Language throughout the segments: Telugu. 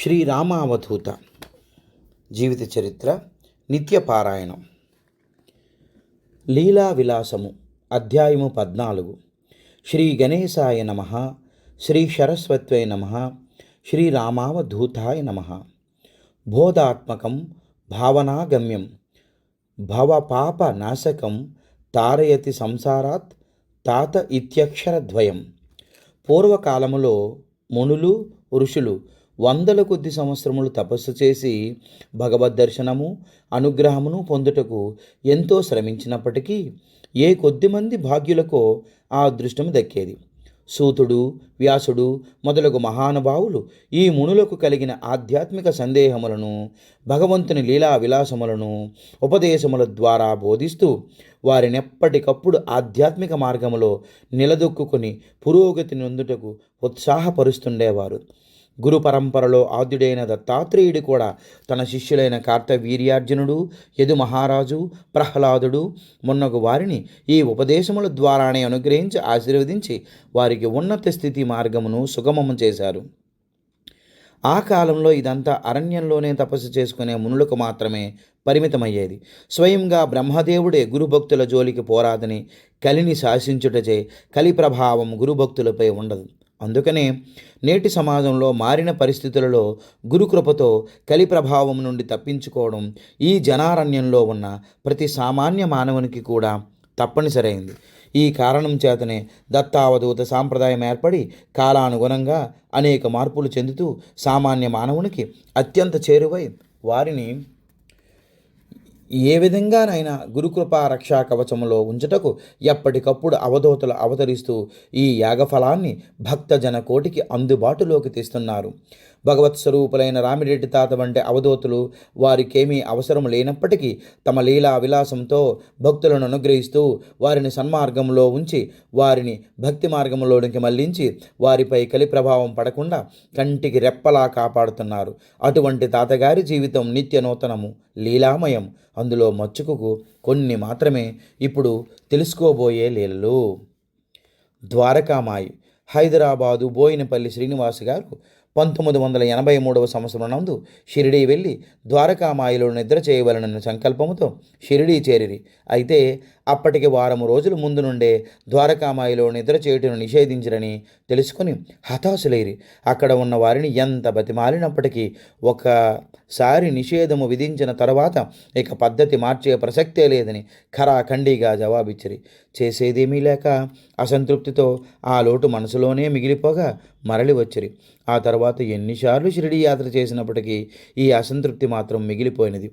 శ్రీరామావధూత జీవిత చరిత్ర నిత్య పారాయణం. లీలా విలాసము అధ్యాయము 14. శ్రీ గణేశాయ నమ, శ్రీ సరస్వత్వై నమ, శ్రీరామావధూతాయ నమ. బోధాత్మకం భావనాగమ్యం భవపాపనాశకం తారయతి సంసారాత్ తాత ఇత్యక్షరద్వయం. పూర్వకాలములో మునులు ఋషులు వందల కొద్ది సంవత్సరములు తపస్సు చేసి భగవద్ దర్శనము అనుగ్రహమును పొందుటకు ఎంతో శ్రమించినప్పటికీ ఏ కొద్దిమంది భాగ్యులకో ఆ అదృష్టము దక్కేది. సూతుడు, వ్యాసుడు మొదలగు మహానుభావులు ఈ మునులకు కలిగిన ఆధ్యాత్మిక సందేహములను, భగవంతుని లీలా విలాసములను ఉపదేశముల ద్వారా బోధిస్తూ వారినెప్పటికప్పుడు ఆధ్యాత్మిక మార్గములో నిలదొక్కుని పురోగతి నొందుటకు ఉత్సాహపరుస్తుండేవారు. గురు పరంపరలో ఆద్యుడైన దత్తాత్రేయుడు కూడా తన శిష్యులైన కార్తవీర్యార్జునుడు, యదు మహారాజు, ప్రహ్లాదుడు మొన్నగు వారిని ఈ ఉపదేశముల ద్వారానే అనుగ్రహించి ఆశీర్వదించి వారికి ఉన్నత స్థితి మార్గమును సుగమము చేశారు. ఆ కాలంలో ఇదంతా అరణ్యంలోనే తపస్సు చేసుకునే మునులకు మాత్రమే పరిమితమయ్యేది. స్వయంగా బ్రహ్మదేవుడే గురుభక్తుల జోలికి పోరాదని కలిని శాసించుటచే కలి ప్రభావం గురుభక్తులపై ఉండదు. అందుకనే నేటి సమాజంలో మారిన పరిస్థితులలో గురుకృపతో కలి ప్రభావం నుండి తప్పించుకోవడం ఈ జనారణ్యంలో ఉన్న ప్రతి సామాన్య మానవునికి కూడా తప్పనిసరైంది. ఈ కారణం చేతనే దత్తావధూత సాంప్రదాయం ఏర్పడి కాలానుగుణంగా అనేక మార్పులు చెందుతూ సామాన్య మానవునికి అత్యంత చేరువై వారిని ఏ విధంగానైనా గురుకృపా రక్షా కవచములో ఉంచుటకు ఎప్పటికప్పుడు అవధూతలు అవతరిస్తూ ఈ యాగఫలాన్ని భక్తజన కోటికి అందుబాటులోకి తెస్తున్నారు. భగవత్ స్వరూపులైన రామిరెడ్డి తాత వంటి అవధూతులు వారికేమీ అవసరం లేనప్పటికీ తమ లీలా విలాసంతో భక్తులను అనుగ్రహిస్తూ వారిని సన్మార్గంలో ఉంచి వారిని భక్తి మార్గంలోనికి మళ్లించి వారిపై కలి ప్రభావం పడకుండా కంటికి రెప్పలా కాపాడుతున్నారు. అటువంటి తాతగారి జీవితం నిత్య నూతనము, లీలామయం. అందులో మచ్చుకు కొన్ని మాత్రమే ఇప్పుడు తెలుసుకోబోయే లీలలు. ద్వారకామాయి. హైదరాబాదు బోయినపల్లి శ్రీనివాస్ గారు 1983 సంవత్సరం నందు షిరిడీ వెళ్ళి ద్వారకామాయిలో నిద్ర చేయవలనన్న సంకల్పముతో షిరిడీ చేరిరి. అయితే అప్పటికి వారం రోజుల ముందు నుండే ద్వారకామాయిలో నిద్ర చేయుటను నిషేధించరని తెలుసుకుని హతాశులైరి. అక్కడ ఉన్న వారిని ఎంత బతిమాలినప్పటికీ ఒకసారి నిషేధము విధించిన తర్వాత ఇక పద్ధతి మార్చే ప్రసక్తే లేదని ఖరాఖండిగా జవాబిచ్చిరి. చేసేదేమీ లేక అసంతృప్తితో ఆ లోటు మనసులోనే మిగిలిపోగా మరలి వచ్చిరి. ఆ తర్వాత ఎన్నిసార్లు షిరిడీ యాత్ర చేసినప్పటికీ ఈ అసంతృప్తి మాత్రం మిగిలిపోయినది.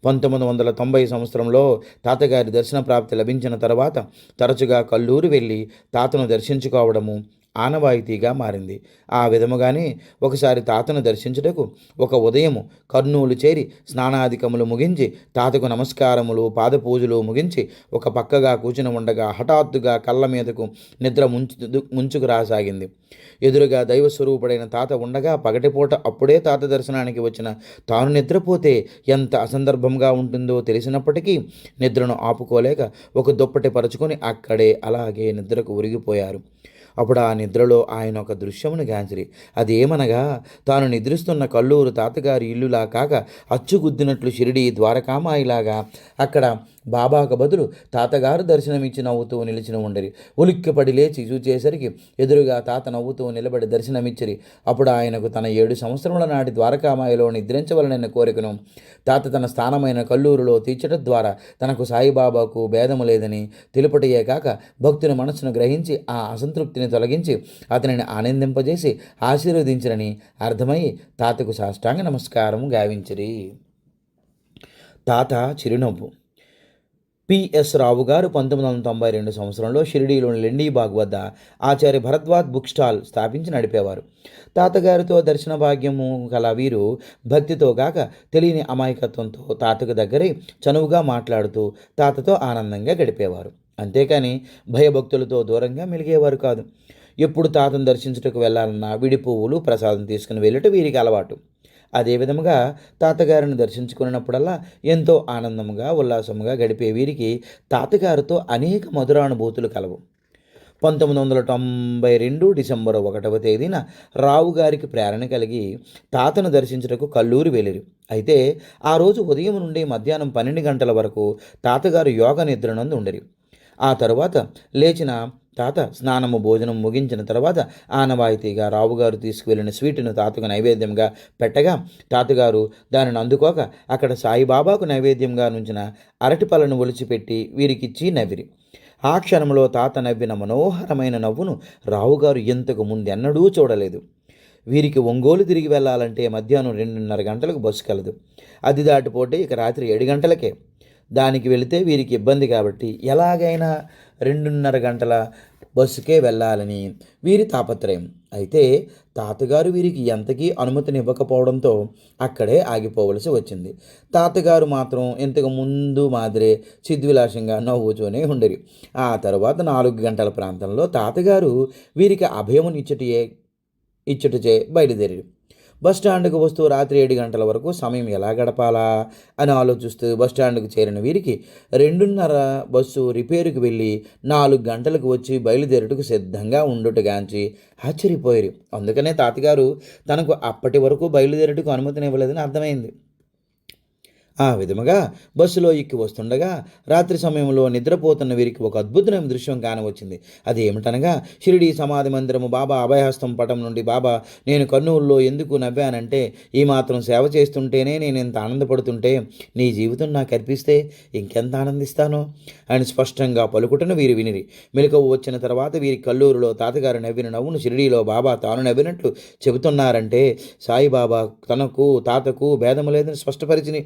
1990 సంవత్సరంలో తాతగారి దర్శన ప్రాప్తి లభించిన తర్వాత తరచుగా కల్లూరు వెళ్ళి తాతను దర్శించుకోవడము ఆనవాయితీగా మారింది. ఆ విధముగానే ఒకసారి తాతను దర్శించుటకు ఒక ఉదయము కర్నూలు చేరి స్నానాధికములు ముగించి తాతకు నమస్కారములు పాదపూజలు ముగించి ఒక పక్కగా కూర్చుని ఉండగా హఠాత్తుగా కళ్ళ మీదకు నిద్ర ముంచుకు రాసాగింది. ఎదురుగా దైవస్వరూపుడైన తాత ఉండగా పగటిపూట అప్పుడే తాత దర్శనానికి వచ్చిన తాను నిద్రపోతే ఎంత అసందర్భంగా ఉంటుందో తెలిసినప్పటికీ నిద్రను ఆపుకోలేక ఒక దుప్పటి పరుచుకొని అక్కడే అలాగే నిద్రకు ఉరిగిపోయారు. అప్పుడు ఆ నిద్రలో ఆయన ఒక దృశ్యమును గాంచిరి. అదేమనగా తాను నిద్రిస్తున్న కల్లూరు తాతగారి ఇల్లులా కాక అచ్చుగుద్దినట్లు షిరిడి ద్వారకామాయిలాగా అక్కడ బాబాకు బదులు తాతగారు దర్శనమిచ్చి నవ్వుతూ నిలిచిన ఉండరి. ఉలిక్కిపడి లేచి చూచేసరికి ఎదురుగా తాత నవ్వుతూ నిలబడి దర్శనమిచ్చిరి. అప్పుడు ఆయనకు తన 7 సంవత్సరముల నాటి ద్వారకామాయిలో నిద్రించవలనన్న కోరికను తాత తన స్థానమైన కల్లూరులో తీర్చడం ద్వారా తనకు సాయిబాబాకు భేదము లేదని తెలుపటయే కాక భక్తుని మనస్సును గ్రహించి ఆ అసంతృప్తిని తొలగించి అతనిని ఆనందింపజేసి ఆశీర్వదించిరని అర్థమై తాతకు సాష్టాంగ నమస్కారం గావించిరి. తాత చిరునవ్వు. పిఎస్ రావు గారు 1992 సంవత్సరంలో షిరిడీలోని లెండీబాగ్ వద్ద ఆచార్య భరద్వాజ్ బుక్ స్టాల్ స్థాపించి నడిపేవారు. తాతగారితో దర్శన భాగ్యము గల వీరు భక్తితో కాక తెలియని అమాయకత్వంతో తాతకు దగ్గరై చనువుగా మాట్లాడుతూ తాతతో ఆనందంగా గడిపేవారు. అంతేకాని భయభక్తులతో దూరంగా మెలిగేవారు కాదు. ఎప్పుడు తాతను దర్శించుటకు వెళ్ళాలన్నా విడి పువ్వులు ప్రసాదం తీసుకుని వెళ్ళటం వీరికి అలవాటు. అదేవిధముగా తాతగారిని దర్శించుకున్నప్పుడల్లా ఎంతో ఆనందముగా ఉల్లాసముగా గడిపే వీరికి తాతగారితో అనేక మధురానుభూతులు కలవు. 1992 డిసెంబర్ 1వ తేదీన రావుగారికి ప్రేరణ కలిగి తాతను దర్శించుటకు కల్లూరు వెళ్ళిరి. అయితే ఆ రోజు ఉదయం నుండి మధ్యాహ్నం 12 గంటల వరకు తాతగారు యోగ నిద్రనందు ఉండరి. ఆ తరువాత లేచిన తాత స్నానము భోజనం ముగించిన తర్వాత ఆనవాయితీగా రావుగారు తీసుకువెళ్ళిన స్వీటును తాతకు నైవేద్యంగా పెట్టగా తాతగారు దానిని అందుకోక అక్కడ సాయిబాబాకు నైవేద్యంగా నుంచిన అరటిపళ్ళను ఒలిచిపెట్టి వీరికిచ్చి నవ్విరి. ఆ క్షణంలో తాత నవ్విన మనోహరమైన నవ్వును రావుగారు ఇంతకు ముందెన్నడూ చూడలేదు. వీరికి ఒంగోలు తిరిగి వెళ్ళాలంటే మధ్యాహ్నం 2:30 గంటలకు బస్సు కలదు. అది దాటిపోతే ఇక రాత్రి 7 గంటలకే. దానికి వెళితే వీరికి ఇబ్బంది కాబట్టి ఎలాగైనా 2:30 గంటల బస్సుకే వెళ్ళాలని వీరి తాపత్రయం. అయితే తాతగారు వీరికి ఎంతకీ అనుమతినివ్వకపోవడంతో అక్కడే ఆగిపోవలసి వచ్చింది. తాతగారు మాత్రం ఇంతకు ముందు మాదిరే చిద్విలాసంగా నవ్వుతూనే ఉండరు. ఆ తర్వాత 4 గంటల ప్రాంతంలో తాతగారు వీరికి ఇచ్చుటచే బయలుదేరారు. బస్టాండ్కు వస్తూ రాత్రి 7 గంటల వరకు సమయం ఎలా గడపాలా అని ఆలోచిస్తూ బస్టాండ్కు చేరిన వీరికి 2:30 బస్సు రిపేరుకు వెళ్ళి 4 గంటలకు వచ్చి బయలుదేరుటకు సిద్ధంగా ఉండుటగాంచి ఆశ్చర్యపోయారు. అందుకనే తాతగారు తనకు అప్పటి వరకు బయలుదేరుటకు అనుమతినివ్వలేదని అర్థమైంది. ఆ విధముగా బస్సులో ఎక్కి వస్తుండగా రాత్రి సమయంలో నిద్రపోతున్న వీరికి ఒక అద్భుతమైన దృశ్యం కానవచ్చింది. అది ఏమిటనగా షిరిడీ సమాధి మందిరము బాబా అభయహస్తం పటం నుండి బాబా నేను కర్నూలులో ఎందుకు నవ్వానంటే ఈ మాత్రం సేవ చేస్తుంటేనే నేను ఎంత ఆనందపడుతుంటే నీ జీవితం నాకు అర్పిస్తే ఇంకెంత ఆనందిస్తానో అని స్పష్టంగా పలుకుటను వీరు వినిరి. మెలకువ వచ్చిన తర్వాత వీరి కల్లూరులో తాతగారు నవ్విన నవ్వును షిరిడీలో బాబా తాను నవ్వినట్లు చెబుతున్నారంటే సాయిబాబా తనకు తాతకు భేదము లేదని స్పష్టపరిచిని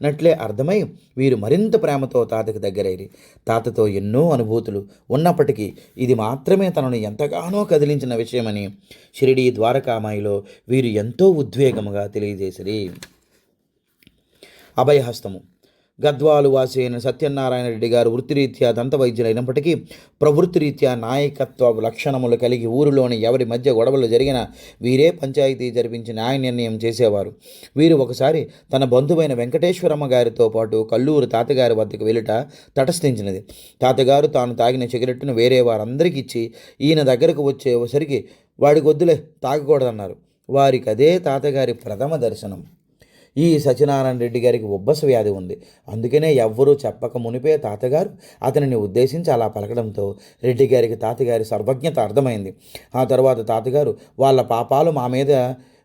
నట్లే అర్థమై వీరు మరింత ప్రేమతో తాతకు దగ్గరైరి. తాతతో ఎన్నో అనుభూతులు ఉన్నప్పటికీ ఇది మాత్రమే తనను ఎంతగానో కదిలించిన విషయమని షిరిడీ ద్వారకామాయిలో వీరు ఎంతో ఉద్వేగముగా తెలియజేసిరి. అభయహస్తము. గద్వాలు వాసి అయిన సత్యనారాయణ రెడ్డి గారు వృత్తిరీత్యా దంతవైద్యులైనప్పటికీ ప్రవృత్తిరీత్యా నాయకత్వ లక్షణములు కలిగి ఊరిలోని ఎవరి మధ్య గొడవలు జరిగిన వీరే పంచాయతీ జరిపించి న్యాయ నిర్ణయం చేసేవారు. వీరు ఒకసారి తన బంధువైన వెంకటేశ్వరమ్మ గారితో పాటు కల్లూరు తాతగారి వద్దకు వెళ్ళుట తటస్థించినది. తాతగారు తాను తాగిన సిగరెట్టును వేరే వారందరికీ ఇచ్చి ఈయన దగ్గరకు వచ్చేసరికి వాడికి వద్దులే తాగకూడదన్నారు. వారికి అదే తాతగారి ప్రథమ దర్శనం. ఈ సత్యనారాయణ రెడ్డి గారికి ఉబ్బస వ్యాధి ఉంది. అందుకనే ఎవ్వరూ చెప్పక మునిపే తాతగారు అతనిని ఉద్దేశించి అలా పలకడంతో రెడ్డి గారికి తాతగారి సర్వజ్ఞత అర్థమైంది. ఆ తర్వాత తాతగారు వాళ్ళ పాపాలు మా మీద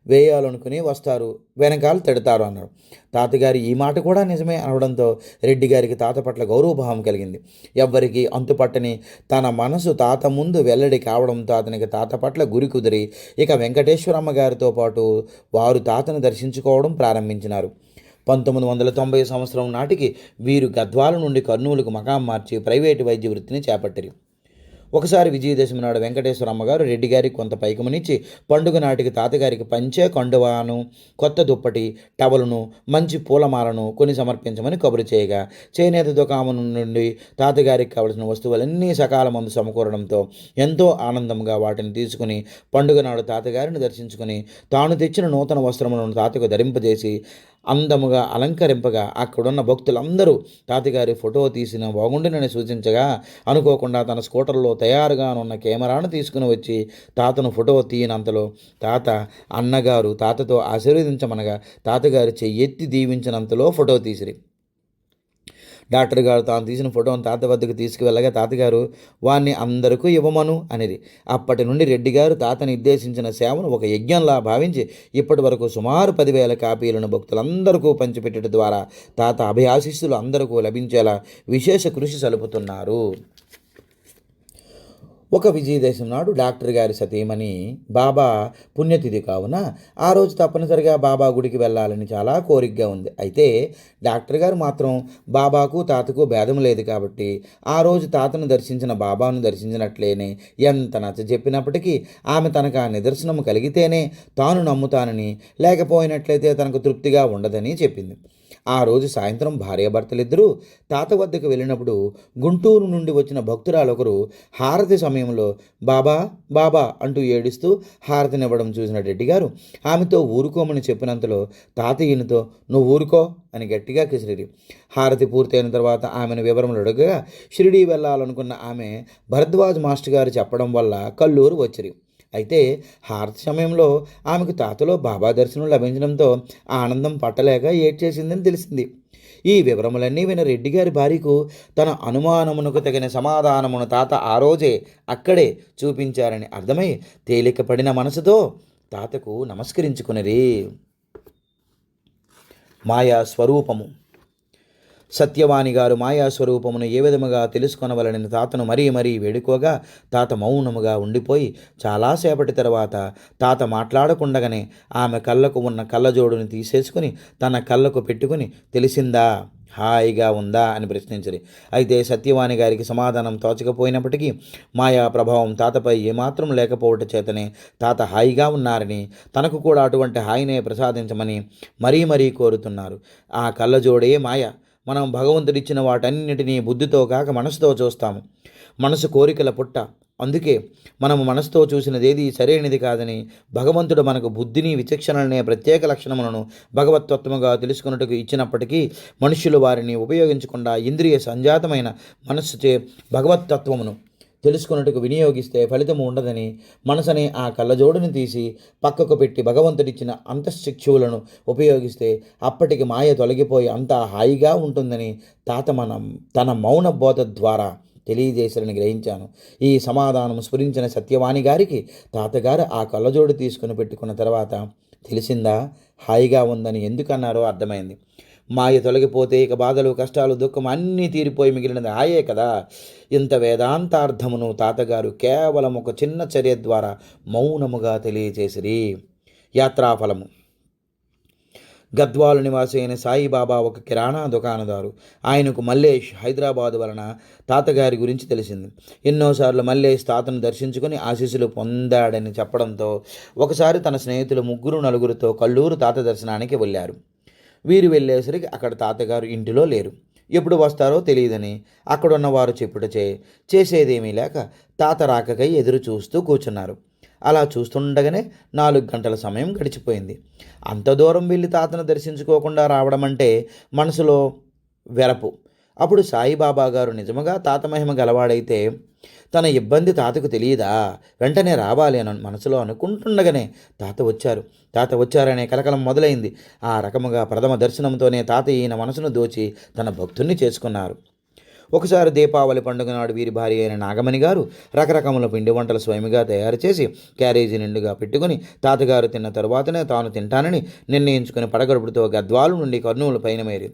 వేయాలనుకుని వస్తారు, వెనకాల తిడతారు అన్నాడు. తాతగారి ఈ మాట కూడా నిజమే అనడంతో రెడ్డి గారికి తాత పట్ల గౌరవభావం కలిగింది. ఎవ్వరికి అంతుపట్టని తన మనసు తాత ముందు వెల్లడి కావడంతో అతనికి తాత పట్ల గురి కుదిరి ఇక వెంకటేశ్వరమ్మ గారితో పాటు వారు తాతను దర్శించుకోవడం ప్రారంభించినారు. 1990 సంవత్సరం నాటికి వీరు గద్వాల నుండి కర్నూలుకు మకాం మార్చి ప్రైవేటు వైద్య వృత్తిని చేపట్టారు. ఒకసారి విజయదశమి నాడు వెంకటేశ్వరమ్మ గారు రెడ్డి గారికి కొంత పైకమనిచ్చి పండుగ నాటికి తాతగారికి పంచె కండువాను, కొత్త దుప్పటి, టవలును, మంచి పూలమాలను కొని సమర్పించమని కబురు చేయగా చేనేత దుకాణం నుండి తాతగారికి కావలసిన వస్తువులన్నీ సకాలమందు సమకూరడంతో ఎంతో ఆనందంగా వాటిని తీసుకుని పండుగ నాడు తాతగారిని దర్శించుకుని తాను తెచ్చిన నూతన వస్త్రములను తాతకు ధరింపజేసి అందముగా అలంకరింపగా అక్కడున్న భక్తులందరూ తాతగారి ఫోటో తీసిన బాగుండునని సూచించగా అనుకోకుండా తన స్కూటర్లో తయారుగానున్న కెమెరాను తీసుకుని వచ్చి తాతను ఫోటో తీయనంతలో తాత అన్నగారు తాతతో ఆశీర్వదించమనగా తాతగారు చెయ్యెత్తి దీవించినంతలో ఫోటో తీసిరి. డాక్టర్ గారు తాను తీసిన ఫోటోను తాత వద్దకు తీసుకువెళ్ళగా తాతగారు వాణ్ణి అందరికీ ఇవ్వమను అనేది. అప్పటి నుండి రెడ్డి గారు తాత నిర్దేశించిన సేవను ఒక యజ్ఞంలా భావించి ఇప్పటి వరకు సుమారు 10,000 కాపీలను భక్తులందరికీ పంచిపెట్టడం ద్వారా తాత అభయాశిస్సులు అందరికీ లభించేలా విశేష కృషి సలుపుతున్నారు. ఒక విజయదశమి నాడు డాక్టర్ గారి సతీమణి బాబా పుణ్యతిథి కావున ఆ రోజు తప్పనిసరిగా బాబా గుడికి వెళ్ళాలని చాలా కోరికగా ఉంది. అయితే డాక్టర్ గారు మాత్రం బాబాకు తాతకు భేదం లేదు కాబట్టి ఆ రోజు తాతను దర్శించిన బాబాను దర్శించినట్లేనే ఎంత నచ్చ చెప్పినప్పటికీ ఆమె తనకు ఆ నిదర్శనం కలిగితేనే తాను నమ్ముతానని, లేకపోయినట్లయితే తనకు తృప్తిగా ఉండదని చెప్పింది. ఆ రోజు సాయంత్రం భార్యాభర్తలిద్దరూ తాత వద్దకు వెళ్ళినప్పుడు గుంటూరు నుండి వచ్చిన భక్తురాలొకరు హారతి సమయం సమయంలో బాబా బాబా అంటూ ఏడుస్తూ హారతినివ్వడం చూసిన రెడ్డి గారు ఆమెతో ఊరుకోమని చెప్పినంతలో తాతయ్యనితో నువ్వు ఊరుకో అని గట్టిగా కిసిరి హారతి పూర్తయిన తర్వాత ఆమెను వివరములు అడగగా షిరిడీ వెళ్ళాలనుకున్న ఆమె భరద్వాజ్ మాస్టర్ గారు చెప్పడం వల్ల కల్లూరు వచ్చిరి. అయితే హారతి సమయంలో ఆమెకు తాతలో బాబా దర్శనం లభించడంతో ఆనందం పట్టలేక ఏడ్చేసిందని తెలిసింది. ఈ వివరములన్నీ విన రెడ్డి గారి భార్యకు తన అనుమానమునకు తగిన సమాధానమును తాత ఆ రోజే అక్కడే చూపించారని అర్థమై తేలికపడిన మనసుతో తాతకు నమస్కరించుకునిరి. మాయా స్వరూపము. సత్యవాణి గారు మాయాస్వరూపమును ఏ విధముగా తెలుసుకొనవలనని తాతను మరీ మరీ వేడుకోగా తాత మౌనముగా ఉండిపోయి చాలాసేపటి తర్వాత తాత మాట్లాడకుండగానే ఆమె కళ్ళకు ఉన్న కళ్ళజోడుని తీసేసుకుని తన కళ్ళకు పెట్టుకుని తెలిసిందా, హాయిగా ఉందా అని ప్రశ్నించరు. అయితే సత్యవాణి గారికి సమాధానం తోచకపోయినప్పటికీ మాయా ప్రభావం తాతపై ఏమాత్రం లేకపోవట చేతనే తాత హాయిగా ఉన్నారని తనకు కూడా అటువంటి హాయినే ప్రసాదించమని మరీ మరీ కోరుతున్నారు. ఆ కళ్ళజోడే మాయ. మనం భగవంతుడిచ్చిన వాటన్నిటినీ బుద్ధితో కాక మనసుతో చూస్తాము. మనసు కోరికల పుట్ట. అందుకే మనము మనసుతో చూసినదేది సరైనది కాదని భగవంతుడు మనకు బుద్ధిని విచక్షణలనే ప్రత్యేక లక్షణములను భగవతత్వముగా తెలుసుకున్నట్టుకు ఇచ్చినప్పటికీ మనుష్యులు వారిని ఉపయోగించకుండా ఇంద్రియ సంజాతమైన మనస్సుచే భగవతత్వమును తెలుసుకున్నట్టుకు వినియోగిస్తే ఫలితము ఉండదని మనసనే ఆ కళ్ళజోడుని తీసి పక్కకు పెట్టి భగవంతుడిచ్చిన అంతఃశిక్షువులను ఉపయోగిస్తే అప్పటికి మాయ తొలగిపోయి అంతా హాయిగా ఉంటుందని తాత తన మౌన బోధ ద్వారా తెలియజేశారని గ్రహించాను. ఈ సమాధానం స్ఫురించిన సత్యవాణి గారికి తాతగారు ఆ కళ్ళజోడు తీసుకుని పెట్టుకున్న తర్వాత తెలిసిందా, హాయిగా ఉందని ఎందుకన్నారో అర్థమైంది. మాయ తొలగిపోతే ఇక బాధలు కష్టాలు దుఃఖం అన్నీ తీరిపోయి మిగిలినది హాయే కదా. ఇంత వేదాంతార్థమును తాతగారు కేవలం ఒక చిన్న చర్య ద్వారా మౌనముగా తెలియచేసిరి. యాత్రాఫలము. గద్వాలు నివాసి అయిన సాయిబాబా ఒక కిరాణా దుకాణదారు. ఆయనకు మల్లేష్ హైదరాబాదు వలన తాతగారి గురించి తెలిసింది. ఎన్నోసార్లు మల్లేష్ తాతను దర్శించుకుని ఆశీస్సులు పొందాడని చెప్పడంతో ఒకసారి తన స్నేహితులు 3-4తో కల్లూరు తాత దర్శనానికి వెళ్ళారు. వీరు వెళ్ళేసరికి అక్కడ తాతగారు ఇంటిలో లేరు. ఎప్పుడు వస్తారో తెలియదని అక్కడున్న వారు చెప్పుటచే చేసేదేమీ లేక తాత రాకకై ఎదురు చూస్తూ కూర్చున్నారు. అలా చూస్తుండగానే 4 గంటల సమయం గడిచిపోయింది. అంత దూరం వెళ్ళి తాతను దర్శించుకోకుండా రావడం అంటే మనసులో వెరపు. అప్పుడు సాయిబాబా గారు నిజముగా తాత మహిమ గలవాడైతే తన ఇబ్బంది తాతకు తెలియదా, వెంటనే రావాలి అని మనసులో అనుకుంటుండగానే తాత వచ్చారనే కలకలం మొదలైంది. ఆ రకముగా ప్రథమ దర్శనంతోనే తాత ఈయన మనసును దోచి తన భక్తుణ్ణి చేసుకున్నారు. ఒకసారి దీపావళి పండుగ నాడు వీరి భార్య అయిన నాగమణి గారు రకరకముల పిండి వంటలు స్వయముగా తయారు చేసి క్యారేజీ నిండుగా పెట్టుకుని తాతగారు తిన్న తరువాతనే తాను తింటానని నిర్ణయించుకుని పడగడుపుతో గద్వాలు నుండి కర్నూలు పయనమేరి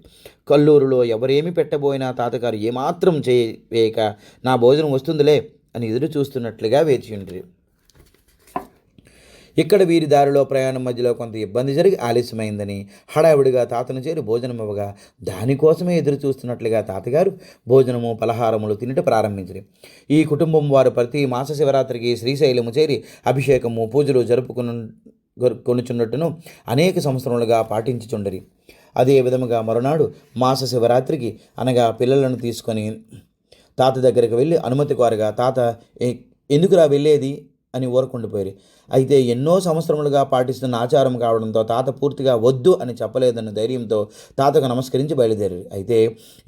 కల్లూరులో ఎవరేమి పెట్టబోయినా తాతగారు ఏమాత్రం చేయవేయక నా భోజనం వస్తుందిలే అని ఎదురు చూస్తున్నట్లుగా వేచి ఉండ్రి. ఇక్కడ వీరి దారిలో ప్రయాణం మధ్యలో కొంత ఇబ్బంది జరిగి ఆలస్యమైందని హడావిడిగా తాతను చేరి భోజనం ఇవ్వగా దానికోసమే ఎదురు చూస్తున్నట్లుగా తాతగారు భోజనము పలహారములు తినట ప్రారంభించారు. ఈ కుటుంబం వారు ప్రతి మాస శివరాత్రికి శ్రీశైలము చేరి అభిషేకము పూజలు కొనుచున్నట్టును అనేక సంవత్సరములుగా పాటించుచుండరి. అదే విధముగా మరునాడు మాస శివరాత్రికి అనగా పిల్లలను తీసుకొని తాత దగ్గరికి వెళ్ళి అనుమతి కోరగా తాత ఎందుకురా వెళ్ళేది అని ఊరకుండిపోయారు. అయితే ఎన్నో సంవత్సరములుగా పాటిస్తున్న ఆచారం కావడంతో తాత పూర్తిగా వద్దు అని చెప్పలేదన్న ధైర్యంతో తాతకు నమస్కరించి బయలుదేరారు. అయితే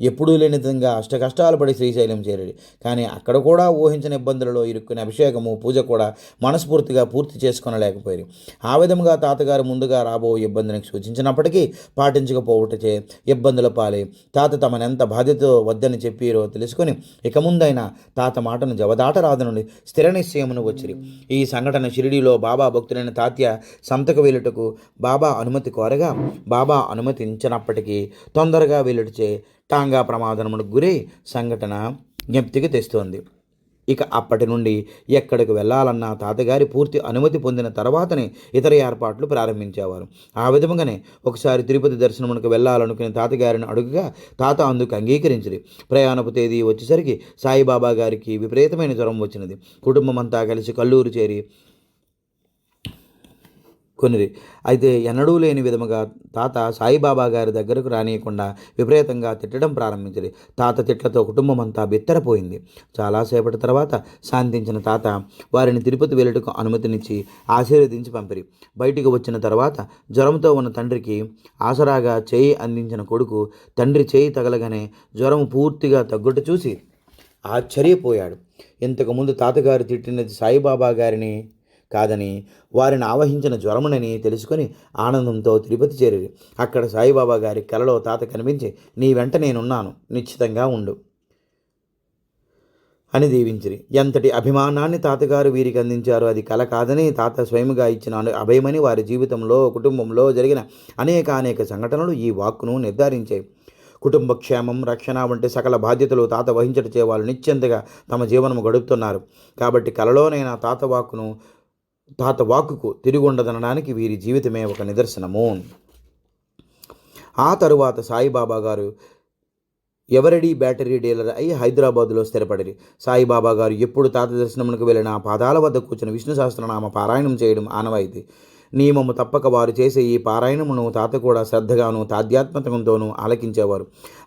ఎప్పుడూ లేని విధంగా అష్టకష్టాలు పడి శ్రీశైలం చేరాడు. కానీ అక్కడ కూడా ఊహించిన ఇబ్బందులలో ఇరుక్కునే అభిషేకము పూజ కూడా మనస్ఫూర్తిగా పూర్తి చేసుకొనలేకపోయారు. ఆ విధముగా తాతగారు ముందుగా రాబో ఇబ్బందిని సూచించినప్పటికీ పాటించకపోవటచే ఇబ్బందుల పాలై తాత తమనెంత బాధ్యతతో వద్దని చెప్పిరో తెలుసుకొని ఇక ముందైనా తాత మాటను జవదాటరాదనుండి స్థిర నిశ్చయమును వచ్చిరి. ఈ సంఘటన షిరిడీలో బాబా భక్తులైన తాత్య సంతకు వెళ్ళుటకు బాబా అనుమతి కోరగా బాబా అనుమతించినప్పటికీ తొందరగా వెళ్ళుటచే టాంగా ప్రమాదమునకు గురై సంఘటన జ్ఞప్తికి తెస్తోంది. ఇక అప్పటి నుండి ఎక్కడికి వెళ్ళాలన్నా తాతగారి పూర్తి అనుమతి పొందిన తర్వాతనే ఇతర ఏర్పాట్లు ప్రారంభించేవారు. ఆ విధముగానే ఒకసారి తిరుపతి దర్శనమునకు వెళ్ళాలనుకునే తాతగారిని అడుగుగా తాత అందుకు అంగీకరించింది. ప్రయాణపు తేదీ వచ్చేసరికి సాయిబాబా గారికి విపరీతమైన జ్వరం వచ్చినది. కుటుంబం అంతా కలిసి కల్లూరు చేరి కొనిరి. అయితే ఎన్నడూ లేని విధముగా తాత సాయిబాబా గారి దగ్గరకు రానియకుండా విపరీతంగా తిట్టడం ప్రారంభించింది. తాత తిట్లతో కుటుంబం అంతా బిత్తరపోయింది. చాలాసేపటి తర్వాత శాంతించిన తాత వారిని తిరుపతి వెళ్ళుటకు అనుమతినిచ్చి ఆశీర్వదించి పంపిరి. బయటికి వచ్చిన తర్వాత జ్వరంతో ఉన్న తండ్రికి ఆసరాగా చేయి అందించిన కొడుకు తండ్రి చేయి తగలగానే జ్వరం పూర్తిగా తగ్గుట చూసి ఆశ్చర్యపోయాడు. ఇంతకుముందు తాతగారు తిట్టినది సాయిబాబా గారిని కాదని, వారిని ఆవహించిన జ్వరమునని తెలుసుకొని ఆనందంతో తిరుపతి చేరి అక్కడ సాయిబాబా గారి కలలో తాత కనిపించి, నీ వెంట నేనున్నాను, నిశ్చితంగా ఉండు అని దీవించిరి. ఎంతటి అభిమానాన్ని తాతగారు వీరికి అందించారో అది కల కాదని, తాత స్వయముగా ఇచ్చిన అభయమని వారి జీవితంలో కుటుంబంలో జరిగిన అనేక సంఘటనలు ఈ వాక్కును నిర్ధారించాయి. కుటుంబ క్షేమం, రక్షణ వంటి సకల బాధ్యతలు తాత వహించటచే వాళ్ళు నిశ్చింతగా తమ జీవనము గడుపుతున్నారు. కాబట్టి కలలోనైనా తాత వాక్కుకు తిరిగి ఉండదనడానికి వీరి జీవితమే ఒక నిదర్శనము. ఆ తరువాత సాయిబాబా గారు ఎవరెడీ బ్యాటరీ డీలర్ అయి హైదరాబాదులో స్థిరపడిరి. సాయిబాబా గారు ఎప్పుడు తాత దర్శనమునకు వెళ్ళిన పాదాల వద్ద కూర్చుని విష్ణు సహస్రనామ పారాయణం చేయడం ఆనవాయితీ. నియమము తప్పక వారు చేసే ఈ పారాయణమును తాత కూడా శ్రద్ధగాను తాధ్యాత్మకంతోనూ ఆలకించేవారు.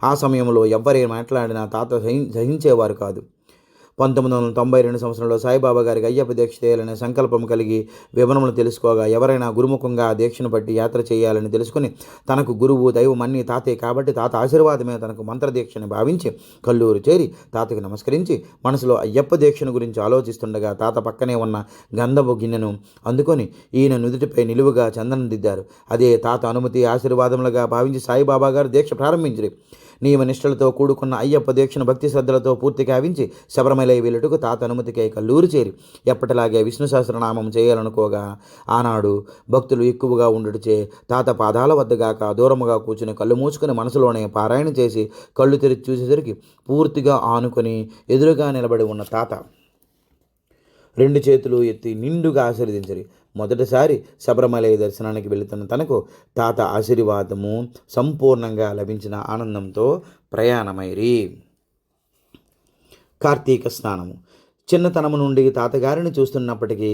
ఆ సమయంలో ఎవ్వరే మాట్లాడినా తాత సహించేవారు కాదు. 1992 సంవత్సరంలో సాయిబాబా గారికి అయ్యప్ప దీక్ష చేయాలనే సంకల్పం కలిగి వివరములు తెలుసుకోగా, ఎవరైనా గురుముఖంగా ఆ దీక్షను బట్టి యాత్ర చేయాలని తెలుసుకుని తనకు గురువు దైవం అన్నీ తాతే కాబట్టి తాత ఆశీర్వాదమే తనకు మంత్రదీక్షని భావించి కల్లూరు చేరి తాతకు నమస్కరించి మనసులో అయ్యప్ప దీక్షను గురించి ఆలోచిస్తుండగా తాత పక్కనే ఉన్న గంధపు గిన్నెను అందుకొని ఈయన నుదుటిపై నిలువుగా చందనం దిద్దారు. అదే తాత అనుమతి ఆశీర్వాదములుగా భావించి సాయిబాబా గారు దీక్ష ప్రారంభించారు. నియమనిష్టలతో కూడుకున్న అయ్యప్ప దీక్షను భక్తి శ్రద్ధలతో పూర్తి కావించి శబరిమలై వెళ్ళుటకు తాత అనుమతికై కల్లూరు చేరి ఎప్పటిలాగే విష్ణు సహస్రనామం చేయాలనుకోగా, ఆనాడు భక్తులు ఎక్కువగా ఉండుటచే తాత పాదాల వద్దగాక దూరముగా కూర్చుని కళ్ళు మూసుకుని మనసులోనే పారాయణ చేసి కళ్ళు తెరిచి చూసేసరికి పూర్తిగా ఆనుకొని ఎదురుగా నిలబడి ఉన్న తాత రెండు చేతులు ఎత్తి నిండుగా ఆశీర్వదించరి. మొదటిసారి శబరిమలై దర్శనానికి వెళుతున్న తనకు తాత ఆశీర్వాదము సంపూర్ణంగా లభించిన ఆనందంతో ప్రయాణమైరి. కార్తీక స్నానము. చిన్నతనము నుండి తాతగారిని చూస్తున్నప్పటికీ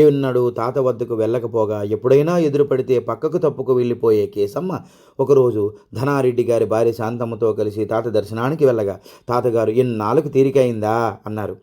ఎన్నడూ తాత వద్దకు వెళ్ళకపోగా ఎప్పుడైనా ఎదురుపడితే పక్కకు తప్పుకు వెళ్ళిపోయే కేసమ్మ ఒకరోజు ధనారెడ్డి గారి భార్య శాంతమ్మతో కలిసి తాత దర్శనానికి వెళ్ళగా తాతగారు ఎన్నాళ్ళకు తీరికైందా అన్నారు.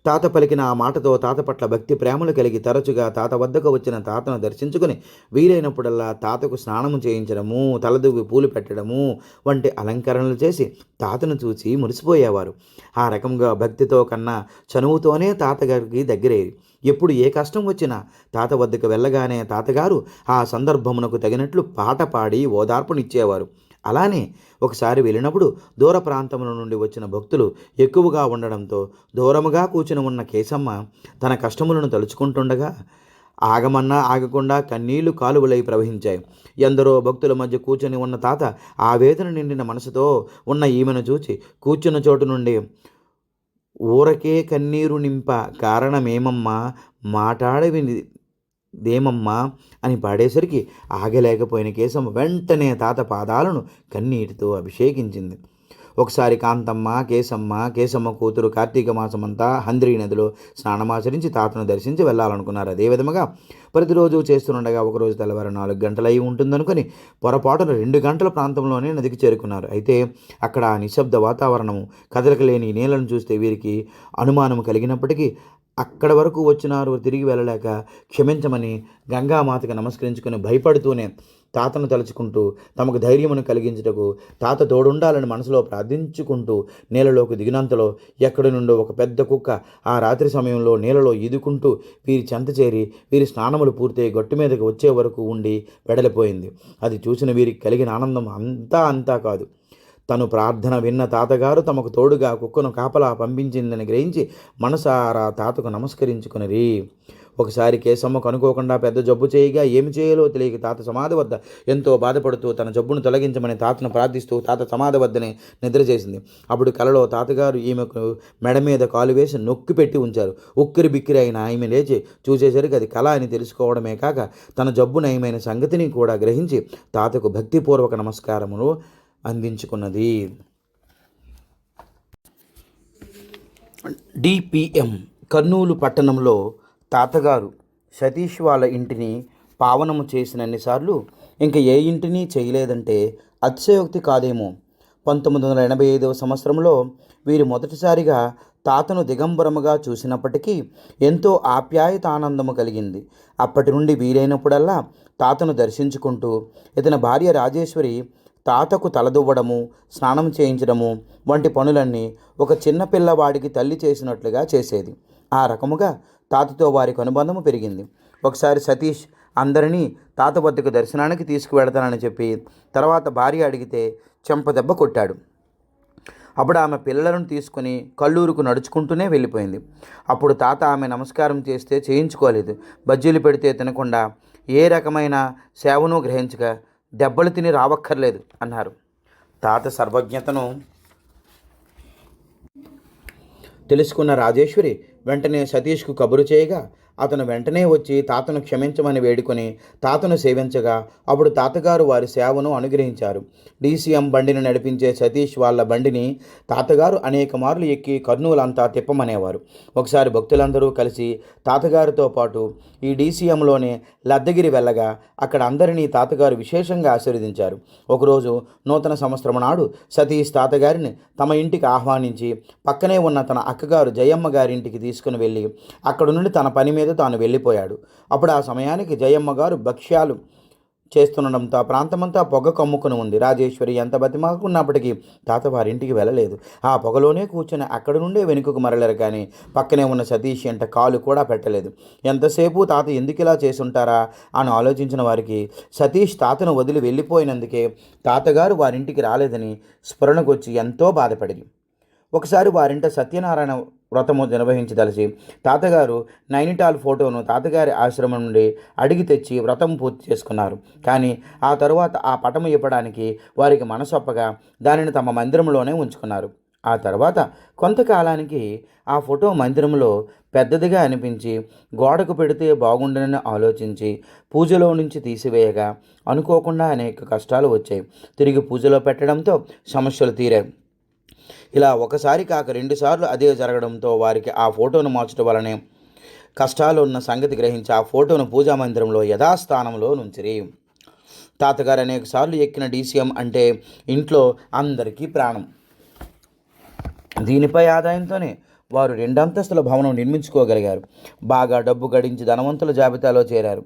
తాత పలికిన ఆ మాటతో తాత పట్ల భక్తి ప్రేమలు కలిగి తరచుగా తాత వద్దకు వచ్చిన తాతను దర్శించుకుని వీలైనప్పుడల్లా తాతకు స్నానము చేయించడము, తలదువ్వి పూలు పెట్టడము వంటి అలంకరణలు చేసి తాతను చూసి మురిసిపోయేవారు. ఆ రకంగా భక్తితో కన్నా చనువుతోనే తాతగారికి దగ్గరేది. ఎప్పుడు ఏ కష్టం వచ్చినా తాత వద్దకు వెళ్ళగానే తాతగారు ఆ సందర్భమునకు తగినట్లు పాట పాడి ఓదార్పునిచ్చేవారు. అలానే ఒకసారి వెళ్ళినప్పుడు దూర ప్రాంతముల నుండి వచ్చిన భక్తులు ఎక్కువగా ఉండడంతో దూరముగా కూర్చుని ఉన్న కేశమ్మ తన కష్టములను తలుచుకుంటుండగా ఆగమన్నా ఆగకుండా కన్నీళ్లు కాలువలై ప్రవహించాయి. ఎందరో భక్తుల మధ్య కూర్చొని ఉన్న తాత ఆవేదన నిండిన మనసుతో ఉన్న ఈమెను చూచి కూర్చున్న చోటు నుండి ఊరకే కన్నీరు నింప కారణమేమమ్మా మాటాడవిదేమమ్మా అని పాడేసరికి ఆగలేకపోయిన కేశమ్మ వెంటనే తాత పాదాలను కన్నీటితో అభిషేకించింది. ఒకసారి కాంతమ్మ, కేశమ్మ కూతురు కార్తీక మాసమంతా హంద్రీ నదిలో స్నానమాచరించి తాతను దర్శించి వెళ్ళాలనుకున్నారు. అదేవిధముగా ప్రతిరోజు చేస్తుండగా ఒకరోజు తెల్లవారు 4 గంటలు అయి ఉంటుందనుకొని పొరపాటున 2 గంటల ప్రాంతంలోనే నదికి చేరుకున్నారు. అయితే అక్కడ ఆ నిశ్శబ్ద వాతావరణము, కదలకలేని నీళ్లను చూస్తే వీరికి అనుమానం కలిగినప్పటికీ అక్కడ వరకు వచ్చినారు తిరిగి వెళ్ళలేక క్షమించమని గంగామాతకు నమస్కరించుకుని భయపడుతూనే తాతను తలుచుకుంటూ తమకు ధైర్యమును కలిగించుటకు తాత తోడుండాలని మనసులో ప్రార్థించుకుంటూ నీళ్ళలోకి దిగినంతలో ఎక్కడి నుండో ఒక పెద్ద కుక్క ఆ రాత్రి సమయంలో నీళ్ళలో ఈదుకుంటూ వీరి చెంత చేరి వీరి స్నానములు పూర్తయి గట్టు మీదకి వచ్చే వరకు ఉండి వెడలిపోయింది. అది చూసిన వీరికి కలిగిన ఆనందం అంతా కాదు. తను ప్రార్థన విన్న తాతగారు తమకు తోడుగా కుక్కను కాపలా పంపించిందని గ్రహించి మనసారా తాతకు నమస్కరించుకునిరి. ఒకసారి కేశమ్మకు అనుకోకుండా పెద్ద జబ్బు చేయగా ఏమి చేయాలో తెలియక తాత సమాధి వద్ద ఎంతో బాధపడుతూ తన జబ్బును తొలగించమని తాతను ప్రార్థిస్తూ తాత సమాధి వద్దనే నిద్ర చేసింది. అప్పుడు కలలో తాతగారు ఈమెకు మెడ మీద కాలు వేసి నొక్కి పెట్టి ఉంచారు. ఉక్కిరి బిక్కిరి అయిన ఆమె లేచి చూసేసరికి అది కళ అని తెలుసుకోవడమే కాక తన జబ్బు నయమైన సంగతిని కూడా గ్రహించి తాతకు భక్తిపూర్వక నమస్కారములు అందించుకున్నది. డిపిఎం కర్నూలు పట్టణంలో తాతగారు సతీష్ వాళ్ళ ఇంటిని పావనము చేసినన్నిసార్లు ఇంక ఏ ఇంటిని చేయలేదంటే అతిశయోక్తి కాదేమో. 1985వ సంవత్సరంలో వీరు మొదటిసారిగా తాతను దిగంబరముగా చూసినప్పటికీ ఎంతో ఆప్యాయతానందము కలిగింది. అప్పటి నుండి వీలైనప్పుడల్లా తాతను దర్శించుకుంటూ ఇతని భార్య రాజేశ్వరి తాతకు తలదువ్వడము, స్నానం చేయించడము వంటి పనులన్నీ ఒక చిన్న పిల్లవాడికి తల్లి చేసినట్లుగా చేసేది. ఆ రకముగా తాతతో వారికి అనుబంధము పెరిగింది. ఒకసారి సతీష్ అందరినీ తాత వద్దకు దర్శనానికి తీసుకువెడతానని చెప్పి తర్వాత భార్య అడిగితే చెంపదెబ్బ కొట్టాడు. అప్పుడు ఆమె పిల్లలను తీసుకుని కల్లూరుకు నడుచుకుంటూనే వెళ్ళిపోయింది. అప్పుడు తాత ఆమె నమస్కారం చేస్తే చేయించుకోలేదు. బజ్జీలు పెడితే తినకుండా ఏ రకమైన సేవను గ్రహించక దెబ్బలు తిని రావక్కర్లేదు అన్నారు. తాత సర్వజ్ఞతను తెలుసుకున్న రాజేశ్వరి వెంటనే సతీష్కు కబురు చేయగా అతను వెంటనే వచ్చి తాతను క్షమించమని వేడుకొని తాతను సేవించగా అప్పుడు తాతగారు వారి సేవను అనుగ్రహించారు. డీసీఎం బండిని నడిపించే సతీష్ వాళ్ళ బండిని తాతగారు అనేక మార్లు ఎక్కి కర్నూలంతా తిప్పమనేవారు. ఒకసారి భక్తులందరూ కలిసి తాతగారితో పాటు ఈ డీసీఎంలోనే లద్దగిరి వెళ్ళగా అక్కడ అందరినీ తాతగారు విశేషంగా ఆశీర్వదించారు. ఒకరోజు నూతన సంవత్సరం నాడు సతీష్ తాతగారిని తమ ఇంటికి ఆహ్వానించి పక్కనే ఉన్న తన అక్కగారు జయమ్మ గారింటికి తీసుకుని వెళ్ళి అక్కడ నుండి తన పని మీద తాను వెళ్ళిపోయాడు. అప్పుడు ఆ సమయానికి జయమ్మ గారు భక్ష్యాలు చేస్తుండడంతో ఆ ప్రాంతమంతా పొగ కమ్ముకుని ఉంది. రాజేశ్వరి ఎంత బతిమాకున్నప్పటికీ తాత వారింటికి వెళ్ళలేదు. ఆ పొగలోనే కూర్చొని అక్కడి నుండే వెనుకకు మరలేరు కానీ పక్కనే ఉన్న సతీష్ ఎంట కాలు కూడా పెట్టలేదు. ఎంతసేపు తాత ఎందుకు ఇలా చేసుంటారా అని ఆలోచించిన వారికి సతీష్ తాతను వదిలి వెళ్ళిపోయినందుకే తాతగారు వారింటికి రాలేదని స్ఫురణకొచ్చి ఎంతో బాధపడింది. ఒకసారి వారింట సత్యనారాయణ వ్రతము నిర్వహించదలిచి తాతగారు నైనిటాల్ ఫోటోను తాతగారి ఆశ్రమం నుండి అడిగి తెచ్చి వ్రతం పూర్తి చేసుకున్నారు. కానీ ఆ తరువాత ఆ పటము ఇవ్వడానికి వారికి మనసొప్పగా దానిని తమ మందిరంలోనే ఉంచుకున్నారు. ఆ తర్వాత కొంతకాలానికి ఆ ఫోటో మందిరంలో పెద్దదిగా అనిపించి గోడకు పెడితే బాగుండనని ఆలోచించి పూజలో నుంచి తీసివేయగా అనుకోకుండా అనేక కష్టాలు వచ్చాయి. తిరిగి పూజలో పెట్టడంతో సమస్యలు తీరాయి. ఇలా ఒకసారి కాక రెండుసార్లు అదే జరగడంతో వారికి ఆ ఫోటోను మార్చడం వలనే కష్టాలు ఉన్న సంగతి గ్రహించి ఆ ఫోటోను పూజా మందిరంలో యథాస్థానంలో నుంచిరి. తాతగారు అనేక సార్లు ఎక్కిన డీసీఎం అంటే ఇంట్లో అందరికీ ప్రాణం. దీనిపై ఆదాయంతోనే వారు 2 అంతస్తుల భవనం నిర్మించుకోగలిగారు. బాగా డబ్బు గడించి ధనవంతుల జాబితాలో చేరారు.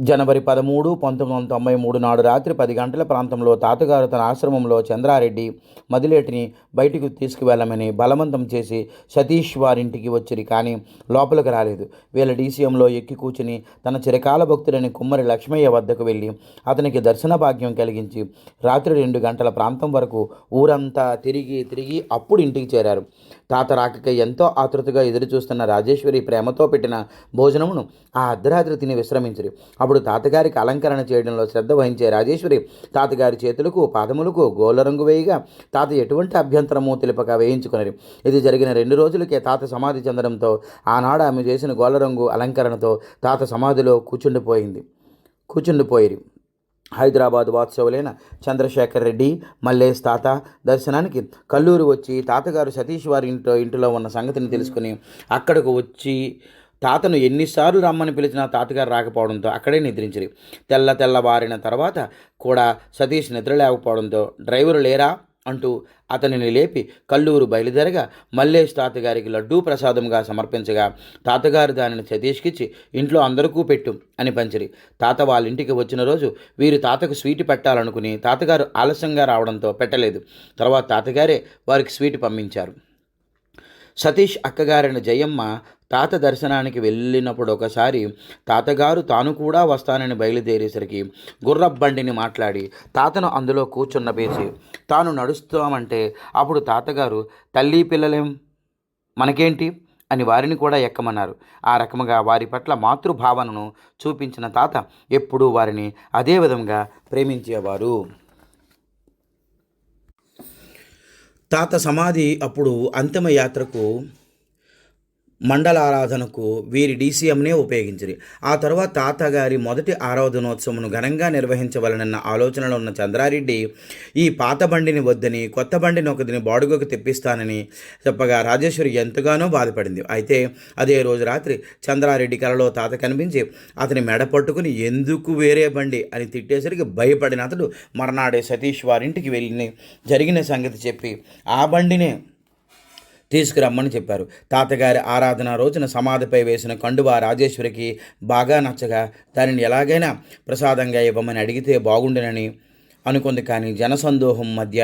జనవరి 13, 1993 నాడు రాత్రి 10 గంటల ప్రాంతంలో తాతగారు తన ఆశ్రమంలో చంద్రారెడ్డి మదిలేటిని బయటికి తీసుకువెళ్ళమని బలవంతం చేసి సతీష్ వారింటికి వచ్చిరి. కానీ లోపలికి రాలేదు. వీళ్ళ డీసీఎంలో ఎక్కి కూర్చుని తన చిరకాల భక్తుడని కుమ్మరి లక్ష్మయ్య వద్దకు వెళ్ళి అతనికి దర్శన భాగ్యం కలిగించి రాత్రి 2 గంటల ప్రాంతం వరకు ఊరంతా తిరిగి అప్పుడు ఇంటికి చేరారు. తాత రాకకై ఎంతో ఆతృతగా ఎదురుచూస్తున్న రాజేశ్వరి ప్రేమతో పెట్టిన భోజనమును ఆ అర్ధరాత్రి తిని విశ్రమించిరి. అప్పుడు తాతగారికి అలంకరణ చేయడంలో శ్రద్ధ వహించే రాజేశ్వరి తాతగారి చేతులకు పాదములకు గోళ్ళ రంగు వేయగా తాత ఎటువంటి అభ్యంతరము తెలిపక వేయించుకున్నది. ఇది జరిగిన 2 రోజులకే తాత సమాధి చెందడంతో ఆనాడు ఆమె చేసిన గోళ్ళ రంగు అలంకరణతో తాత సమాధిలో కూర్చుండిపోయిరి. హైదరాబాద్ వాత్సవులైన చంద్రశేఖర్ రెడ్డి, మల్లేష్ తాత దర్శనానికి కల్లూరు వచ్చి తాతగారు సతీష్ వారి ఇంటిలో ఉన్న సంగతిని తెలుసుకుని అక్కడకు వచ్చి తాతను ఎన్నిసార్లు రమ్మని పిలిచినా తాతగారు రాకపోవడంతో అక్కడే నిద్రించిరి. తెల్లవారిన తర్వాత కూడా సతీష్ నిద్ర లేకపోవడంతో డ్రైవరు లేరా అంటూ అతనిని లేపి కల్లూరు బయలుదేరగా మల్లేష్ తాతగారికి లడ్డూ ప్రసాదంగా సమర్పించగా తాతగారు దానిని సతీష్కిచ్చి ఇంట్లో అందరికీ పెట్టు అని పంచిరి. తాత వాళ్ళ ఇంటికి వచ్చిన రోజు వీరు తాతకు స్వీట్ పెట్టాలనుకుని తాతగారు ఆలస్యంగా రావడంతో పెట్టలేదు. తర్వాత తాతగారే వారికి స్వీట్ పంపించారు. సతీష్ అక్కగారైన జయమ్మ తాత దర్శనానికి వెళ్ళినప్పుడు ఒకసారి తాతగారు తాను కూడా వస్తానని బయలుదేరేసరికి గుర్రబండిని మాట్లాడి తాతను అందులో కూర్చున్నబేసి తాను నడుస్తామంటే అప్పుడు తాతగారు తల్లి పిల్లలేం మనకేంటి అని వారిని కూడా ఎక్కమన్నారు. ఆ రకముగా వారి పట్ల మాతృభావనను చూపించిన తాత ఎప్పుడూ వారిని అదే విధంగా ప్రేమించేవారు. తాత సమాధి అప్పుడు అంతిమ యాత్రకు మండలారాధనకు వీరి డీసీఎంనే ఉపయోగించిరి. ఆ తర్వాత తాతగారి మొదటి ఆరాధనోత్సవమును ఘనంగా నిర్వహించవలనన్న ఆలోచనలో ఉన్న చంద్రారెడ్డి ఈ పాత బండిని వద్దని కొత్త బండిని ఒకదిని బాడుగకు తెప్పిస్తానని చెప్పగా రాజేశ్వరి ఎంతగానో బాధపడింది. అయితే అదే రోజు రాత్రి చంద్రారెడ్డి కలలో తాత కనిపించి అతని మెడ పట్టుకుని ఎందుకు వేరే బండి అని తిట్టేసరికి భయపడిన అతడు మర్నాడే సతీష్ వారింటికి వెళ్ళి జరిగిన సంగతి చెప్పి ఆ బండినే తీసుకురమ్మని చెప్పారు. తాతగారి ఆరాధన రోజున సమాధిపై వేసిన కండువా రాజేశ్వరికి బాగా నచ్చగా దానిని ఎలాగైనా ప్రసాదంగా ఇవ్వమని అడిగితే బాగుండునని అనుకుంది. కానీ జనసందోహం మధ్య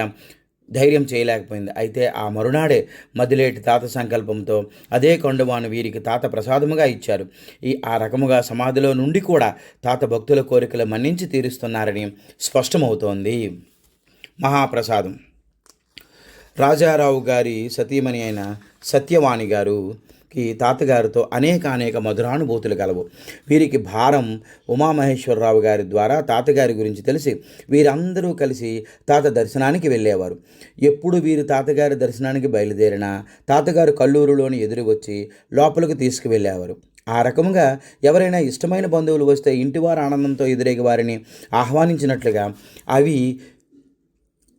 ధైర్యం చేయలేకపోయింది. అయితే ఆ మరునాడే మదిలేటి తాత సంకల్పంతో అదే కండువాను వీరికి తాత ప్రసాదముగా ఇచ్చారు. ఆ రకముగా సమాధిలో నుండి కూడా తాత భక్తుల కోరికలు మన్నించి తీరుస్తున్నారని స్పష్టమవుతోంది. మహాప్రసాదం. రాజారావు గారి సతీమణి అయిన సత్యవాణి గారుకి తాతగారితో అనేక మధురానుభూతులు కలవు. వీరికి భారం ఉమామహేశ్వరరావు గారి ద్వారా తాతగారి గురించి తెలిసి వీరందరూ కలిసి తాత దర్శనానికి వెళ్ళేవారు. ఎప్పుడు వీరు తాతగారి దర్శనానికి బయలుదేరినా తాతగారు కల్లూరులోని ఎదురు వచ్చి లోపలికి తీసుకువెళ్ళేవారు. ఆ రకముగా ఎవరైనా ఇష్టమైన బంధువులు వస్తే ఇంటివారు ఆనందంతో ఎదురేగి వారిని ఆహ్వానించినట్లుగా అవి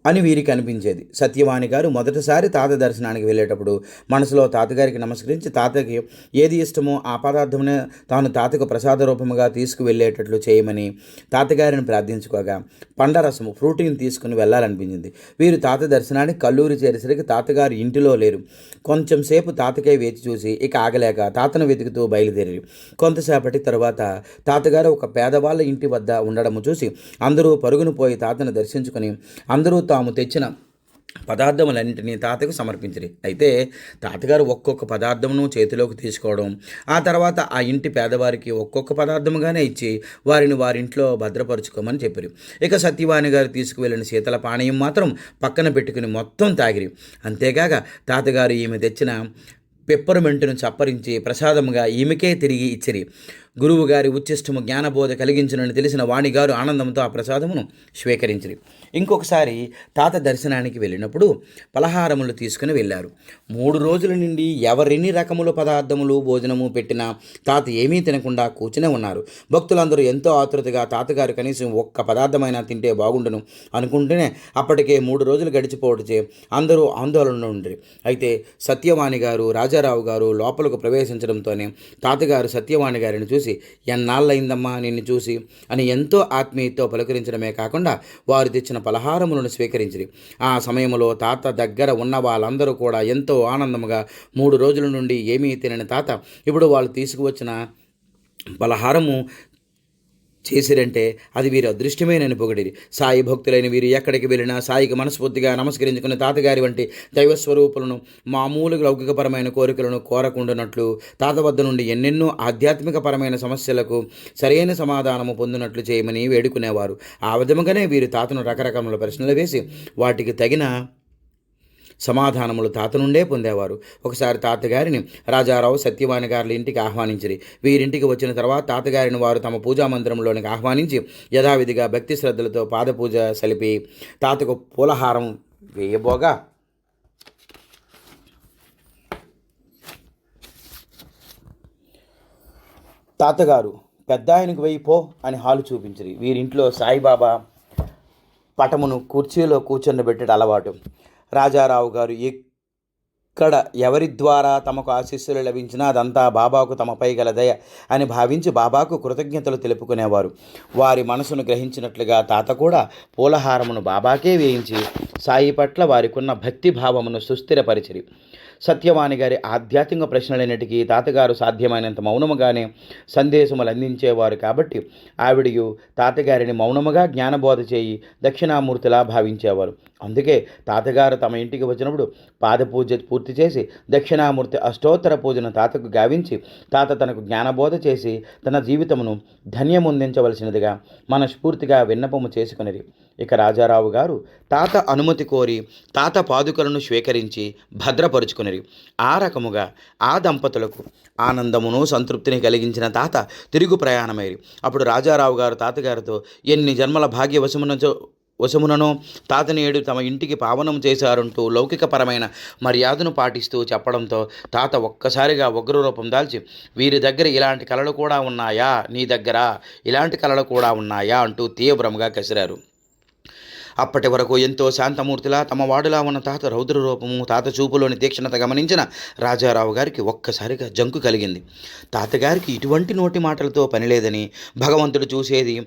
అని వీరికి అనిపించేది. సత్యవాణి గారు మొదటిసారి తాత దర్శనానికి వెళ్ళేటప్పుడు మనసులో తాతగారికి నమస్కరించి తాతకి ఏది ఇష్టమో ఆ పదార్థమునే తాను తాతకు ప్రసాద రూపముగా తీసుకువెళ్ళేటట్లు చేయమని తాతగారిని ప్రార్థించుకోగా పండరసము ఫ్రూటీని తీసుకుని వెళ్ళాలనిపించింది. వీరు తాత దర్శనానికి కల్లూరి చేరేసరికి తాతగారు ఇంటిలో లేరు. కొంచెం సేపు తాతకై వేచి చూసి ఇక ఆగలేక తాతను వెతుకుతూ బయలుదేరి కొంతసేపటి తరువాత తాతగారు ఒక పేదవాళ్ళ ఇంటి వద్ద ఉండడము చూసి అందరూ పరుగును పోయి తాతను దర్శించుకొని అందరూ తాము తెచ్చిన పదార్థములన్నింటినీ తాతకు సమర్పించిరి. అయితే తాతగారు ఒక్కొక్క పదార్థమును చేతిలోకి తీసుకోవడం, ఆ తర్వాత ఆ ఇంటి పేదవారికి ఒక్కొక్క పదార్థముగానే ఇచ్చి వారిని వారింట్లో భద్రపరుచుకోమని చెప్పారు. ఇక సత్యవాణి గారు తీసుకువెళ్ళిన శీతల పానీయం మాత్రం పక్కన పెట్టుకుని మొత్తం తాగిరి. అంతేగాక తాతగారు ఈమె తెచ్చిన పెప్పరమెంటును చప్పరించి ప్రసాదముగా ఈమెకే తిరిగి ఇచ్చిరి. గురువుగారి ఉచ్చిష్టము జ్ఞానబోధ కలిగించునని తెలిసిన వాణిగారు ఆనందంతో ఆ ప్రసాదమును స్వీకరించిరి. ఇంకొకసారి తాత దర్శనానికి వెళ్ళినప్పుడు పలహారములు తీసుకుని వెళ్ళారు. 3 రోజుల నుండి ఎవరెన్ని రకముల పదార్థములు భోజనము పెట్టినా తాత ఏమీ తినకుండా కూర్చునే ఉన్నారు. భక్తులందరూ ఎంతో ఆతృతగా తాతగారు కనీసం ఒక్క పదార్థమైనా తింటే బాగుండును అనుకుంటూనే అప్పటికే 3 రోజులు గడిచిపోవటచే అందరూ ఆందోళనలో ఉండరు. అయితే సత్యవాణి గారు రాజారావు గారు లోపలకు ప్రవేశించడంతోనే తాతగారు సత్యవాణి గారిని చూసి ఎన్నాళ్ళయిందమ్మా నిన్ను చూసి అని ఎంతో ఆత్మీయతతో పలకరించడమే కాకుండా వారు తెచ్చిన పలహారములను స్వీకరించిరి. ఆ సమయంలో తాత దగ్గర ఉన్న వాళ్ళందరూ కూడా ఎంతో ఆనందముగా 3 రోజుల నుండి ఏమీ తినని తాత ఇప్పుడు వాళ్ళు తీసుకువచ్చిన పలహారము చేసిరంటే అది వీరి అదృష్టమేనని పొగిడిరి. సాయి భక్తులైన వీరు ఎక్కడికి వెళ్ళినా సాయికి మనస్ఫూర్తిగా నమస్కరించుకుని తాతగారి వంటి దైవస్వరూపులను మామూలు లౌకికపరమైన కోరికలను కోరకుండానట్లు తాత వద్ద నుండి ఎన్నెన్నో ఆధ్యాత్మికపరమైన సమస్యలకు సరైన సమాధానము పొందినట్లు చేయమని వేడుకునేవారు. ఆ విధముగానే వీరు తాతను రకరకముల ప్రశ్నలు వేసి వాటికి తగిన సమాధానములు తాత నుండే పొందేవారు. ఒకసారి తాతగారిని రాజారావు సత్యవాణి గారి ఇంటికి ఆహ్వానించిరి. వీరింటికి వచ్చిన తర్వాత తాతగారిని వారు తమ పూజా మందిరంలోనికి ఆహ్వానించి యథావిధిగా భక్తి శ్రద్ధలతో పాదపూజ సలిపి తాతకు పూలహారం వేయబోగా తాతగారు పెద్ద ఆయనకు వెయ్యి పో అని హాలు చూపించిరి. వీరింట్లో సాయిబాబా పటమును కుర్చీలో కూర్చొని అలవాటు. రాజారావు గారు ఎక్కడ ఎవరి ద్వారా తమకు ఆశీస్సులు లభించినా అదంతా బాబాకు తమపై గల దయ అని భావించి బాబాకు కృతజ్ఞతలు తెలుపుకునేవారు. వారి మనసును గ్రహించినట్లుగా తాత కూడా పూలహారమును బాబాకే వేయించి సాయి పట్ల వారికున్న భక్తి భావమును సుస్థిరపరిచిరి. సత్యవాణి గారి ఆధ్యాత్మిక ప్రశ్నలన్నిటికీ తాతగారు సాధ్యమైనంత మౌనముగానే సందేశములు అందించేవారు కాబట్టి ఆవిడయు తాతగారిని మౌనముగా జ్ఞానబోధ చేయి దక్షిణామూర్తిలా భావించేవారు. అందుకే తాతగారు తమ ఇంటికి వచ్చినప్పుడు పాదపూజ పూర్తి చేసి దక్షిణామూర్తి అష్టోత్తర పూజను తాతకు గావించి తాత తనకు జ్ఞానబోధ చేసి తన జీవితమును ధన్యముందించవలసినదిగా మనస్ఫూర్తిగా విన్నపము చేసుకునిరి. ఇక రాజారావు గారు తాత అనుమతి కోరి తాత పాదుకలను స్వీకరించి భద్రపరుచుకునిరి. ఆ రకముగా ఆ దంపతులకు ఆనందమును సంతృప్తిని కలిగించిన తాత తిరుగు ప్రయాణమైరి. అప్పుడు రాజారావు గారు తాతగారితో ఎన్ని జన్మల భాగ్యవశమునచో వశముననో తాతని ఏడు తమ ఇంటికి పావనం చేశారంటూ లౌకికపరమైన మర్యాదను పాటిస్తూ చెప్పడంతో తాత ఒక్కసారిగా ఉగ్రరూపం దాల్చి, వీరి దగ్గర ఇలాంటి కళలు కూడా ఉన్నాయా, నీ దగ్గర ఇలాంటి కళలు కూడా ఉన్నాయా అంటూ తీవ్రంగా కసిరారు. అప్పటి వరకు ఎంతో శాంతమూర్తిలా తమ వాడులా ఉన్న తాత రౌద్ర రూపము, తాత చూపులోని తీక్షణత గమనించిన రాజారావు గారికి ఒక్కసారిగా జంకు కలిగింది. తాతగారికి ఇటువంటి నోటి మాటలతో పని లేదని, భగవంతుడు చూసేది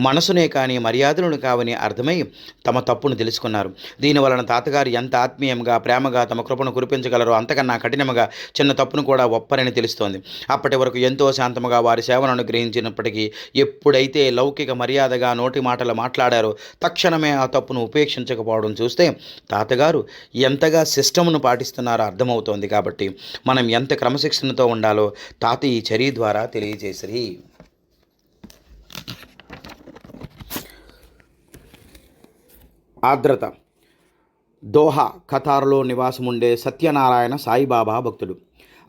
మనసునే కానీ మర్యాదలను కావని అర్థమై తమ తప్పును తెలుసుకున్నారు. దీనివలన తాతగారు ఎంత ఆత్మీయంగా ప్రేమగా తమ కృపను కురిపించగలరో అంతకన్నా కఠినముగా చిన్న తప్పును కూడా ఒప్పరని తెలుస్తోంది. అప్పటి వరకు ఎంతో శాంతముగా వారి సేవను అనుగ్రహించినప్పటికీ ఎప్పుడైతే లౌకిక మర్యాదగా నోటి మాటలు మాట్లాడారో తక్షణమే ఆ తప్పును ఉపేక్షించకపోవడం చూస్తే తాతగారు ఎంతగా సిస్టమ్ను పాటిస్తున్నారో అర్థమవుతోంది. కాబట్టి మనం ఎంత క్రమశిక్షణతో ఉండాలో తాత ఈ చర్య ద్వారా తెలియజేసిరి. ఆర్ద్రత. దోహా, ఖతార్లో నివాసముండే సత్యనారాయణ సాయిబాబా భక్తుడు.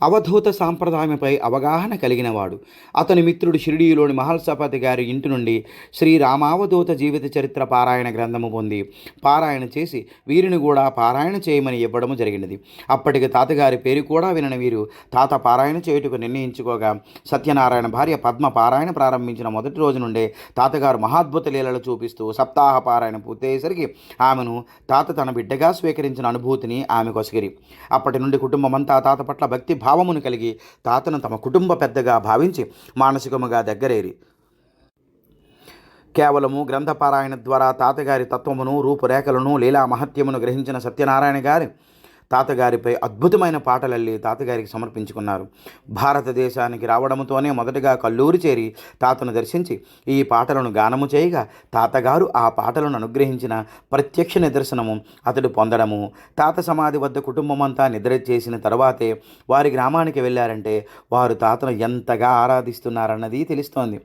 అవధూత సాంప్రదాయంపై అవగాహన కలిగినవాడు. అతని మిత్రుడు షిరిడీలోని మహల్సపతి గారి ఇంటి నుండి శ్రీరామావధూత జీవిత చరిత్ర పారాయణ గ్రంథము పొంది పారాయణ చేసి వీరిని కూడా పారాయణ చేయమని ఇవ్వడము జరిగినది. అప్పటికి తాతగారి పేరు కూడా వినని వీరు తాత పారాయణ చేయుటకు నిర్ణయించుకోగా సత్యనారాయణ భార్య పద్మ పారాయణ ప్రారంభించిన మొదటి రోజు నుండే తాతగారు మహాద్భుత లీలలు చూపిస్తూ సప్తాహ పారాయణ పూర్తయ్యేసరికి ఆమెను తాత తన బిడ్డగా స్వీకరించిన అనుభూతిని ఆమె కొసగిరి. అప్పటి నుండి కుటుంబమంతా తాత పట్ల భక్తి భావమును కలిగి తాతను తమ కుటుంబ పెద్దగా భావించి మానసికముగా దగ్గరేరి కేవలము గ్రంథపారాయణ ద్వారా తాతగారి తత్వమును, రూపురేఖలను, లీలా మహత్యమును గ్రహించిన సత్యనారాయణ గారి తాతగారిపై అద్భుతమైన పాటలల్లి తాతగారికి సమర్పించుకున్నారు. భారతదేశానికి రావడంతోనే మొదటగా కల్లూరు చేరి తాతను దర్శించి ఈ పాటలను గానము చేయగా తాతగారు ఆ పాటలను అనుగ్రహించిన ప్రత్యక్ష నిదర్శనము అతడు పొందడము, తాత సమాధి వద్ద కుటుంబమంతా నిద్ర చేసిన తర్వాతే వారి గ్రామానికి వెళ్ళారంటే వారు తాతను ఎంతగా ఆరాధిస్తున్నారన్నది తెలుస్తోంది.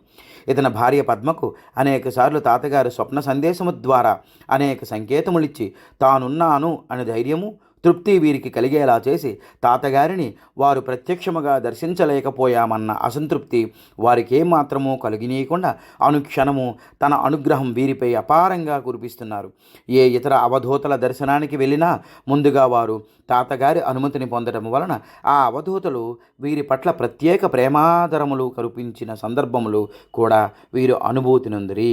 ఇతని భార్య పద్మకు అనేకసార్లు తాతగారు స్వప్న సందేశము ద్వారా అనేక సంకేతములిచ్చి తానున్నాను అనే ధైర్యము, తృప్తి వీరికి కలిగేలా చేసి తాతగారిని వారు ప్రత్యక్షముగా దర్శించలేకపోయామన్న అసంతృప్తి వారికి ఏమాత్రమూ కలిగినీయకుండా అనుక్షణము తన అనుగ్రహం వీరిపై అపారంగా కురిపిస్తున్నారు. ఏ ఇతర అవధూతల దర్శనానికి వెళ్ళినా ముందుగా వారు తాతగారి అనుమతిని పొందడం వలన ఆ అవధూతలు వీరి పట్ల ప్రత్యేక ప్రేమాదరములు కల్పించిన సందర్భములు కూడా వీరు అనుభూతి నొందిరి.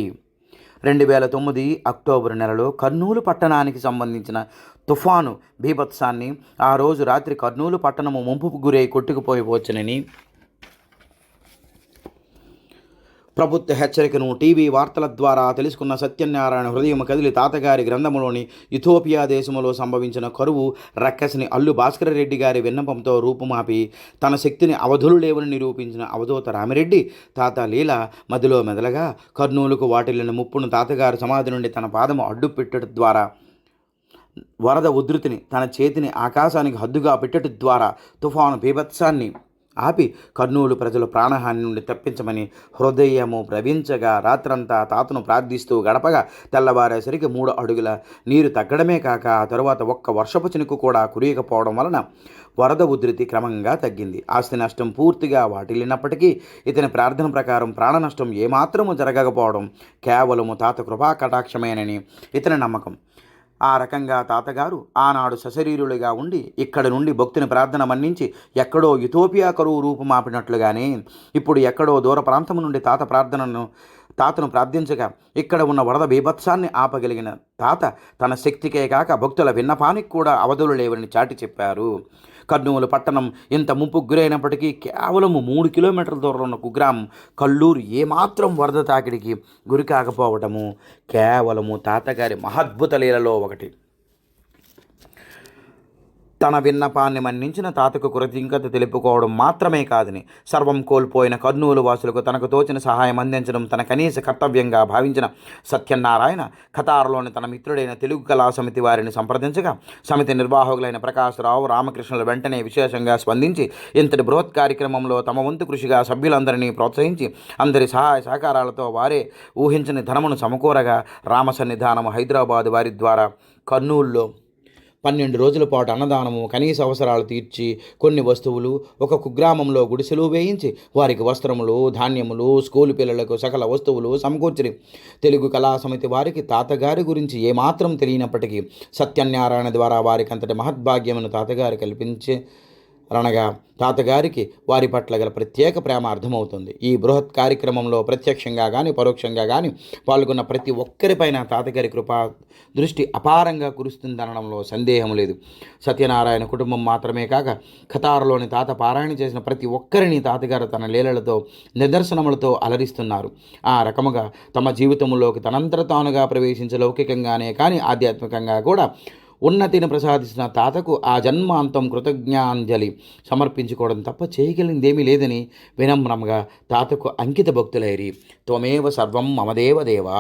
2009 అక్టోబరు నెలలో కర్నూలు పట్టణానికి సంబంధించిన తుఫాను బీభత్సాన్ని ఆ రోజు రాత్రి కర్నూలు పట్టణము ముంపుకు గురై కొట్టుకుపోవచ్చునని ప్రభుత్వ హెచ్చరికను టీవీ వార్తల ద్వారా తెలుసుకున్న సత్యనారాయణ హృదయం కదిలి తాతగారి గ్రంథములోని ఇథోపియా దేశములో సంభవించిన కరువు రక్కసిని అల్లు భాస్కర రెడ్డి గారి విన్నపంతో రూపుమాపి తన శక్తిని అవధులు లేవని నిరూపించిన అవధూత రామిరెడ్డి తాత లీల మదిలో మెదలగా కర్నూలుకు వాటిల్లిన ముప్పును తాతగారి సమాధి నుండి తన పాదము అడ్డుపెట్టడం ద్వారా, వరద ఉధృతిని తన చేతిని ఆకాశానికి హద్దుగా పెట్టడం ద్వారా తుఫాను బీభత్సాన్ని ఆపి కర్నూలు ప్రజలు ప్రాణహాని నుండి తప్పించమని హృదయము ప్రవించగా రాత్రంతా తాతను ప్రార్థిస్తూ గడపగా తెల్లవారేసరికి 3 అడుగుల నీరు తగ్గడమే కాక ఆ తరువాత ఒక్క వర్షపు చినుకు కూడా కురియకపోవడం వలన వరద ఉధృతి క్రమంగా తగ్గింది. ఆస్తి నష్టం పూర్తిగా వాటిల్లినప్పటికీ ఇతని ప్రార్థన ప్రకారం ప్రాణ నష్టం ఏమాత్రము జరగకపోవడం కేవలము తాత కృపా కటాక్షమేనని ఇతని నమ్మకం. ఆ రకంగా తాతగారు ఆనాడు సశరీరులుగా ఉండి ఇక్కడ నుండి భక్తుని ప్రార్థన మన్నించి ఎక్కడో యుథోపియా కరువు రూపుమాపినట్లుగానే ఇప్పుడు ఎక్కడో దూర ప్రాంతం నుండి తాతను ప్రార్థించగా ఇక్కడ ఉన్న వరద బీభత్సాన్ని ఆపగలిగిన తాత తన శక్తికే కాక భక్తుల విన్నపానికి కూడా అవధులు లేవని చాటి చెప్పారు. కర్నూలు పట్టణం ఇంత ముంపుకు గురైనప్పటికీ కేవలము 3 కిలోమీటర్ల దూరంలో ఉన్న కుగ్రామం కల్లూరు ఏమాత్రం వరద తాకిడికి గురి కాకపోవటము కేవలము తాతగారి మహద్భుత లీలలో ఒకటి. తన విన్నపాన్ని మన్నించిన తాతకు కృతజ్ఞత తెలుపుకోవడం మాత్రమే కాదని సర్వం కోల్పోయిన కర్నూలు వాసులకు తనకు తోచిన సహాయం అందించడం తన కనీస కర్తవ్యంగా భావించిన సత్యనారాయణ ఖతార్లోని తన మిత్రుడైన తెలుగు కళా సమితి వారిని సంప్రదించగా సమితి నిర్వాహకులైన ప్రకాశ్రావు, రామకృష్ణులు వెంటనే విశేషంగా స్పందించి ఇంతటి బృహత్ కార్యక్రమంలో తమ వంతు కృషిగా సభ్యులందరినీ ప్రోత్సహించి అందరి సహాయ సహకారాలతో వారే ఊహించని ధనమును సమకూరగా రామసన్నిధానము హైదరాబాదు వారి ద్వారా కర్నూలులో 12 రోజుల పాటు అన్నదానము, కనీస అవసరాలు తీర్చి కొన్ని వస్తువులు ఒక కుగ్రామంలో గుడిసెలు వేయించి వారికి వస్త్రములు, ధాన్యములు, స్కూలు పిల్లలకు సకల వస్తువులు సమకూర్చిరి. తెలుగు కళా సమితి వారికి తాతగారి గురించి ఏమాత్రం తెలియనప్పటికీ సత్యనారాయణ ద్వారా వారికి అంతటి మహద్భాగ్యమును తాతగారు కల్పించే అనగా తాతగారికి వారి పట్ల గల ప్రత్యేక ప్రేమ అర్థమవుతుంది. ఈ బృహత్ కార్యక్రమంలో ప్రత్యక్షంగా కానీ పరోక్షంగా కానీ పాల్గొన్న ప్రతి ఒక్కరిపైన తాతగారి కృపా దృష్టి అపారంగా కురుస్తుందనడంలో సందేహం లేదు. సత్యనారాయణ కుటుంబం మాత్రమే కాక ఖతారులోని తాత పారాయణ చేసిన ప్రతి ఒక్కరిని తాతగారు తన లీలలతో నిదర్శనములతో అలరిస్తున్నారు. ఆ రకముగా తమ జీవితంలోకి తనంతట తానుగా ప్రవేశించే లౌకికంగానే కానీ ఆధ్యాత్మికంగా కూడా ఉన్నతిని ప్రసాదిస్తున్న తాతకు ఆ జన్మాంతం కృతజ్ఞాంజలి సమర్పించుకోవడం తప్ప చేయగలిగిందేమీ లేదని వినమ్రంగా తాతకు అంకిత భక్తులైరి. త్వమేవ సర్వం మమదేవ దేవా.